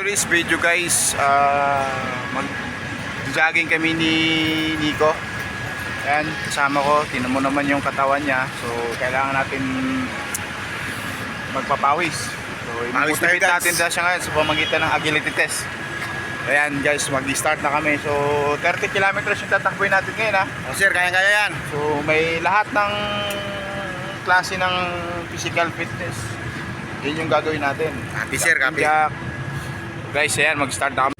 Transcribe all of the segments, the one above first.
Today's video guys, mag-jogging kami ni Nico. Ayan, kasama ko, tinan mo naman yung katawan niya. So, kailangan natin magpapawis. So, i-motivate natin siya ngayon sa pamagitan ng agility test. Ayan guys, mag-start na kami. So, 30 kilometers yung tatakboy natin ngayon ha. Oh sir, kaya-kaya yan. So, may lahat ng klase ng physical fitness. Yun yung gagawin natin. Copy sir, copy. Guys, ayan, mag-start na kami.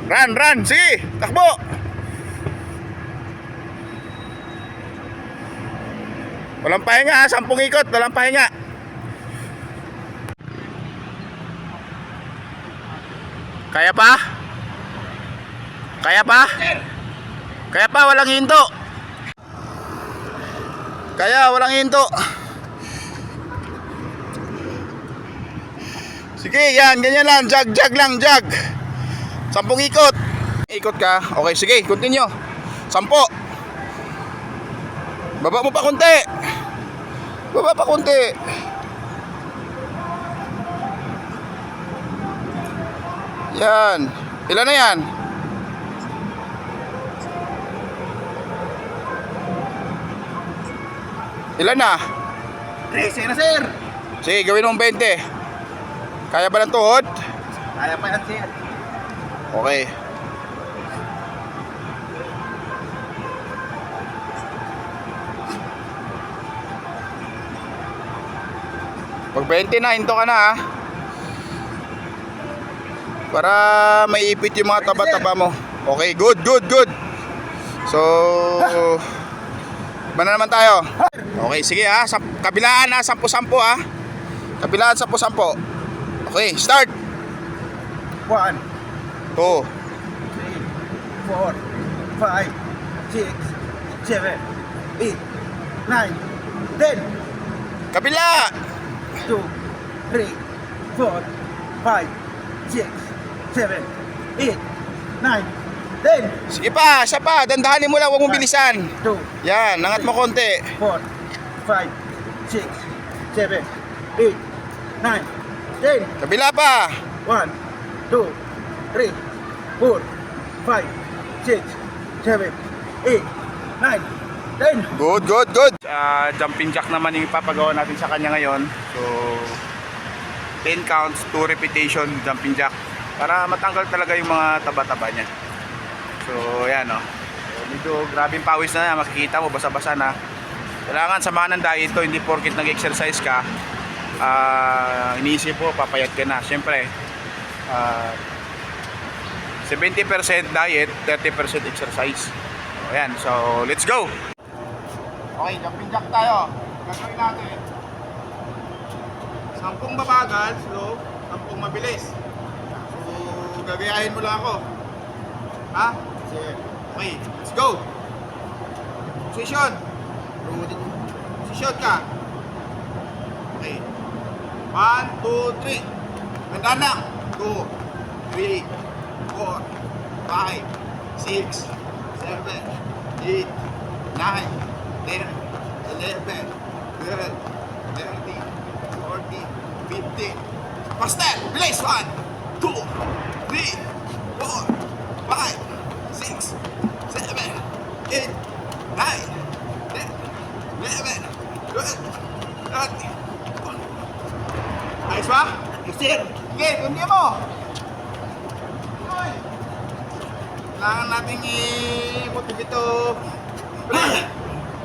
Run! Sige! Takbo! Walang pahinga ha, 10 ikot, walang pahinga. Kaya pa? Kaya pa, walang hinto. Walang hinto. Sige, yan, ganyan lang, jog lang. 10 ikot. Ikot ka. Okay, sige, continue. 10. Baba mo pa konti. Yan. Ilan na yan? Ilan na? 13 na sir. Sige, gawin mong 20. Kaya ba ng tuhod? Kaya pa yan sir. Okay. Pag 20 na, hinto ka na ha. Para maiipit yung mga taba-taba mo. Okay, good. So, ba na naman tayo? Okay, sige ha. Kabilaan ha, 10-10 ha. Kabilaan 10-10. Okay, start. 1, 2, 3, 4, 5, 6, 7, 8, 9, 10. kabila. 2, 3, 4, 5, 6, 7, 8, 9, 10. Sige pa, isa pa. Dandahanin mo lang, huwag mong bilisan. 2, Yan, nangat mo konti. 4, 5, 6, 7, 8, 9, 10. Kabila pa. 1, 2, 3, 4, 5, 6, 7, 8, 9, 10. Good. Jumping jack naman yung ipapagawa natin sa kanya ngayon. So, 10 counts, 2 repetition, jumping jack. Para matanggal talaga yung mga taba-taba niya. So, yan o. So, medyo grabing pawis na yan. Makikita mo, basa-basa na. Kailangan samahan ng diet to. Hindi porkit nag-exercise ka, iniisip mo, papayat ka na. Siyempre, 70% diet, 30% exercise. So, ayan. So, let's go! Okay, jumping jack tayo. Gagawin natin 10 babagal, slow, 10 mabilis. So, gagayahin mo lang ako. Ha? Sige. Okay, let's go! Position. Position ka. Okay. 1, 2, 3. Ganda na. 2, 3, 4, 5, 6, 7, 8, 9, 10, 11, 12, 13, 14, 15. Faster! Bilis! 1, 2, 3, 4, 5, 6, 7, 8, 9, 10, 11, 12, 13. Ayos ba? Sir, Sige, kundi mo! Kailangan natin i-motivate ito.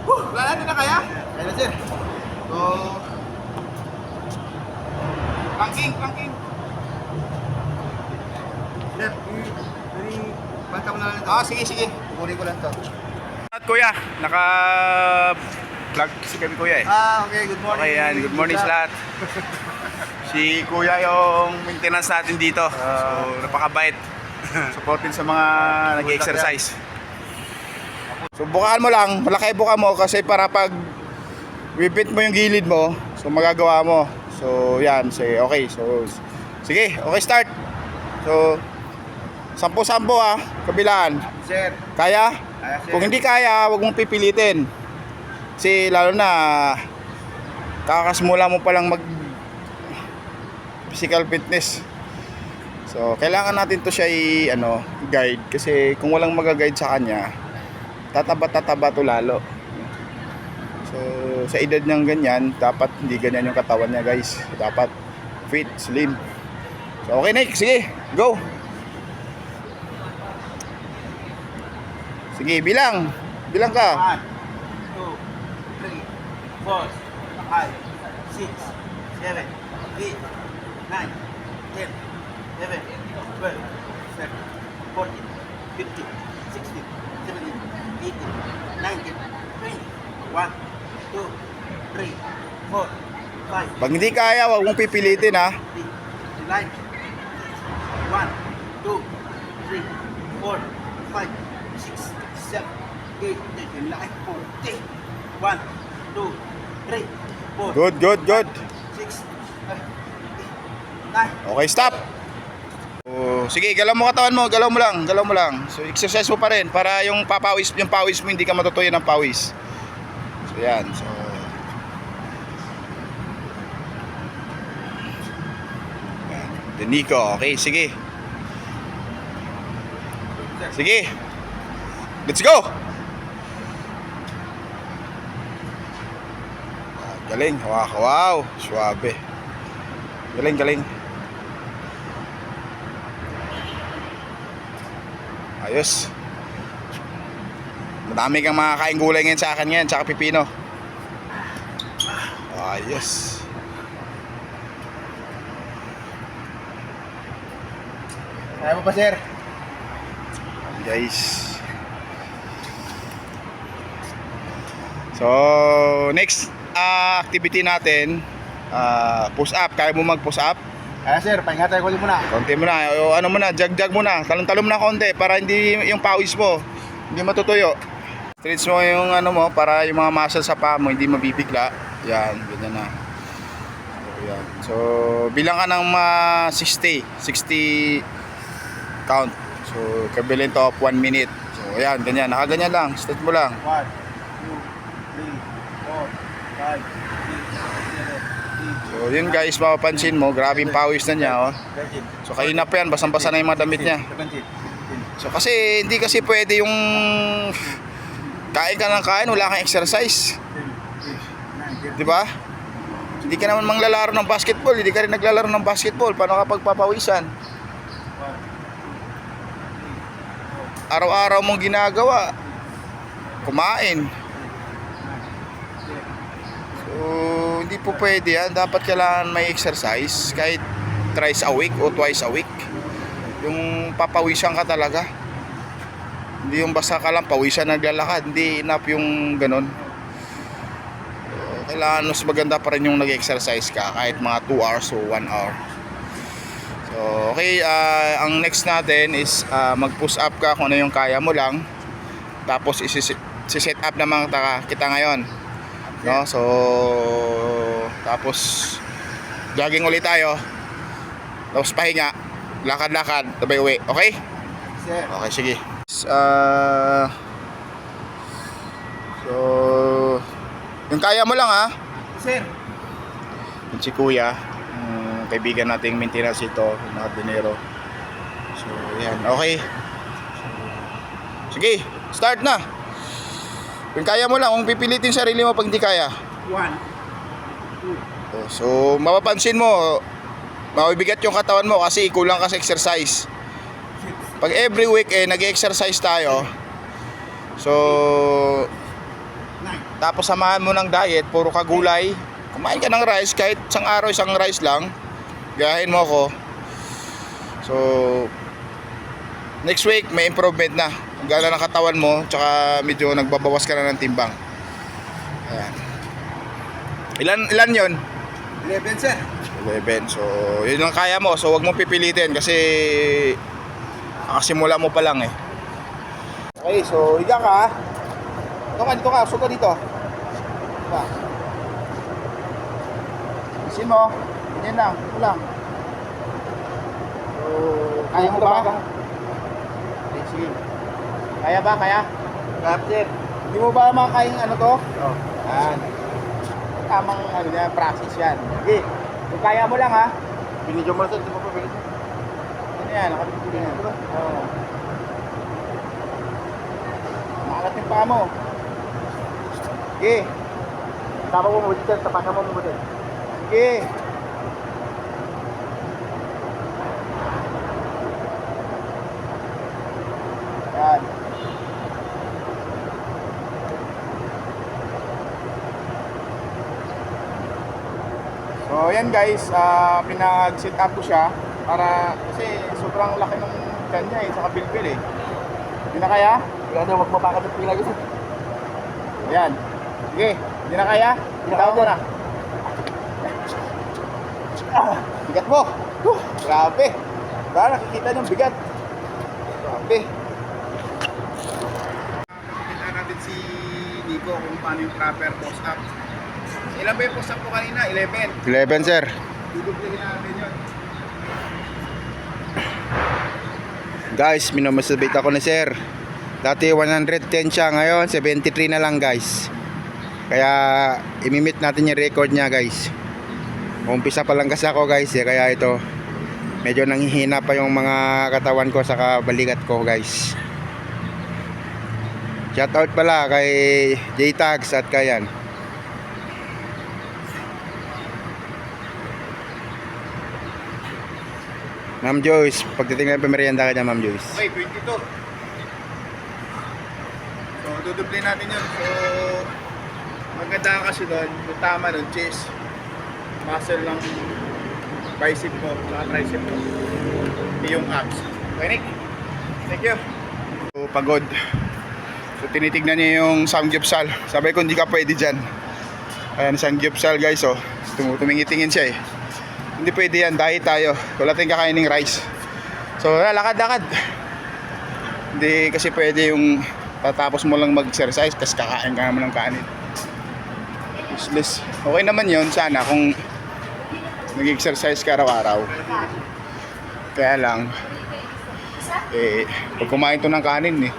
Wala natin na kaya? kaya na sir. So, planking. Sir, banta mo na lang ito. Sige. Kukunin ko lang ito. At kuya, naka-vlog si kami kuya eh. Okay, good morning. Okay yan, good morning sa lahat. Si kuya yung maintenance natin dito. So, napakabait. Supportin sa mga nag-exercise. So, bukaan mo lang, malaki buka mo kasi para pag wipit mo yung gilid mo, so magagawa mo. So, yan, say okay. So, sige, okay, start. So, 10-10 ha, kabilaan. Sir, Kaya? sir. Kung hindi kaya, huwag mong pipilitin. Kasi lalo na kakasimula mo palang physical fitness. So, kailangan natin to siya guide kasi kung walang mag-guide sa kanya, tataba to lalo. So, sa edad niyang ganyan, dapat hindi ganyan yung katawan niya, guys. Dapat fit, slim. So, okay, Nick, sige, go. Sige, bilang ka. 1, 2, 3, 4, 5, 6, 7, 8, 9, 10, 11, 12, 13, 14, 15, 16, 17, 18, 19, 20, 1, 2, 3, 4, 5, Pag hindi kaya, wag mong pipilitin, ha. 9, 1, 2, 3, 4, 5, 6, 7, 8, 9, 40, 1, 2, 3, 4, Good. 6, 9. Okay, stop. Oh, sige, galaw mo katawan mo, galaw mo lang. So, exercise mo pa rin para yung pawis mo hindi ka matutuyo ng pawis. So, yan. So, yan. Then Nico, okay, sige. Sige. Let's go. Galing, wow, suabe. Galing. Ayos. Madami kang makakain gulay ngayon sa akin ngayon, tsaka pipino. Ayos. Kaya mo pa, sir? Guys. So, next activity natin, push up. Kaya mo mag-push up? Kaya, sir, pahinga tayo ulit muna. Konti mo na, o ano mo na, jag mo na. Talon-talon mo na konti para hindi yung pawis mo hindi matutuyo. Stretch mo yung ano mo para yung mga muscle sa paa mo hindi mabibigla. Yan, ganyan na. So, yan. So, bilang ka ng 60 count. So, kabilin to of 1 minute. So, ayan, ganyan. Nakaganyan lang. Stretch mo lang. 1, 2, 3, 4, 5, 6, 7, 8, So, yun guys, mapapansin mo, grabe yung pawis na niya, oh. 13, So, kanina pa yan, basang-basa na yung mga damit niya. 17, 18, So, kasi, hindi kasi pwede yung kain ka ng kain, wala kang exercise. 19, 20, Di ba? Hindi ka naman manglalaro ng basketball, hindi ka rin naglalaro ng basketball. Paano ka pagpapawisan? Araw-araw mong ginagawa, kumain. So, hindi po pwede yan. Dapat kailangan may exercise kahit thrice a week o twice a week. Yung papawisan ka talaga. Hindi yung basta ka lang pawisan naglalakad. Hindi enough yung ganun. So, kailangan mas maganda pa rin yung nag-exercise ka kahit mga 2 hours o 1 hour. So, okay, ang next natin is mag-push up ka kung ano yung kaya mo lang. Tapos isi-set up naman kita ngayon. No? So, tapos jogging ulit tayo. Tapos pahinga, lakad-lakad, sabay uwi. Okay? sir. Okay, sige. So, yung kaya mo lang, ha? Sir. Yung si Kuya, kaibigan nating maintenance ito, mga dinero. So, yan. Okay. Sige, start na. Kung kaya mo lang, kung pipilitin sarili mo pag hindi kaya. 1, 2, So, mapapansin mo, mabibigat yung katawan mo kasi kulang ka sa exercise. Pag every week nag-exercise tayo, so, 9, tapos samahan mo ng diet, puro ka gulay, kumain ka ng rice, kahit isang araw isang rice lang, gayahin mo ako. So, next week may improvement na. Ang gana ng katawan mo, tsaka medyo nagbabawas ka na ng timbang. Ayan. Ilan yon? 11, sir. 11. So, yun lang kaya mo. So, wag mo pipilitin kasi nakasimula mo pa lang eh. Okay, so higa ka. Dito ka. Suka dito. Diba? Isin mo. Ganyan lang. Ito lang. So, kaya mo ba? Okay, sige. Kaya ba? Kaya? Sir. Hindi mo ba makakain ano to? Oh. Yan. Tamang practice yan. Sige. Kung kaya mo lang ha. Binidyo mo na sir, di ba po binidyo? Ano yan? Nakabibili na. Oo. Makalat yung paa mo. Sige. Tama mo mo sir, tapakan mo mo sir. Sige. Yan. So yan guys, pinag-set up ko siya para kasi sobrang laki ng kanya eh, saka bilbil eh. Hindi na kaya? Kaya na wag mapakan ng pila sir. Yan. Sige, hindi na kaya? Bitaw mo na. Bigat mo. Grabe. Para nakikita ng bigat. Grabe. Pakita natin si Nico kung paano yung proper post up. Ilan ba yung post up ko kanina? 11. 11 sir. Duduplihin natin yun. Guys, minomasabate ako ni sir. Dati 110 siya, ngayon 73 na lang guys. Kaya imimit natin yung record niya guys. Umpisa pa lang kasi ako guys eh, kaya ito medyo nanghihina pa yung mga katawan ko sa balikat ko guys. Shout out pala kay J-Tags at kayan. Ma'am Joyce, pagdating ng pamerienda ka dyan Ma'am Joyce. Okay, 22. So, duduplihin natin yun. So, maganda kasi doon, yung tama doon, chest, muscle ng bicep mo, saka tricep mo, hindi yung abs. Okay, Nick? Thank you. So, pagod. So, tinitignan niya yung samgyupsal. Sabi ko, hindi ka pwede dyan. Ayan, samgyupsal guys, oh. Tumingin-tingin siya eh. Hindi pwede yan, diet tayo. Wala tayong kakainin rice. So, lakad-lakad. Hindi kasi pwede yung tatapos mo lang mag-exercise tapos kakain ka naman ng kanin. Useless. Okay naman yun sana kung nag-exercise ka araw-araw. Kaya lang, pag kumain to ng kanin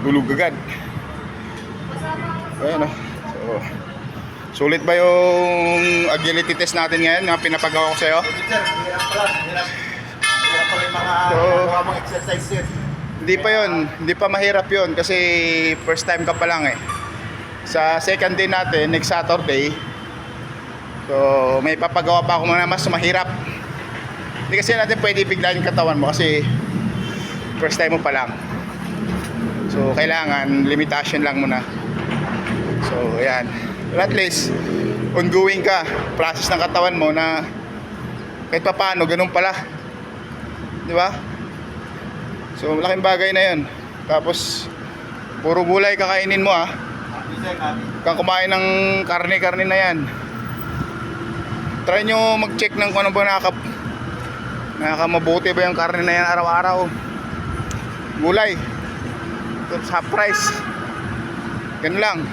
bulog agad. Ayan o. So, sulit ba yung agility test natin ngayon na pinapagawa ko sa'yo? Sir, hirap pala. Hirap pala yung mga exercise sir. Hindi pa yun, hindi pa mahirap yun kasi first time ka pa lang eh. Sa second day natin, next Saturday, so may papagawa pa ako muna mas mahirap. Hindi kasi natin pwede biglaan yung katawan mo kasi first time mo pa lang. So kailangan limitation lang muna. So ayan. But at least, ongoing ka, process ng katawan mo na kahit pa paano, ganun pala. Di ba? So, malaking bagay na yun. Tapos, puro gulay kakainin mo Kang kumain ng karne-karne na yan. Try nyo mag-check ng kung ano ba nakakamabuti ba yung karne na yan araw-araw. Gulay. Half price. Ganun lang.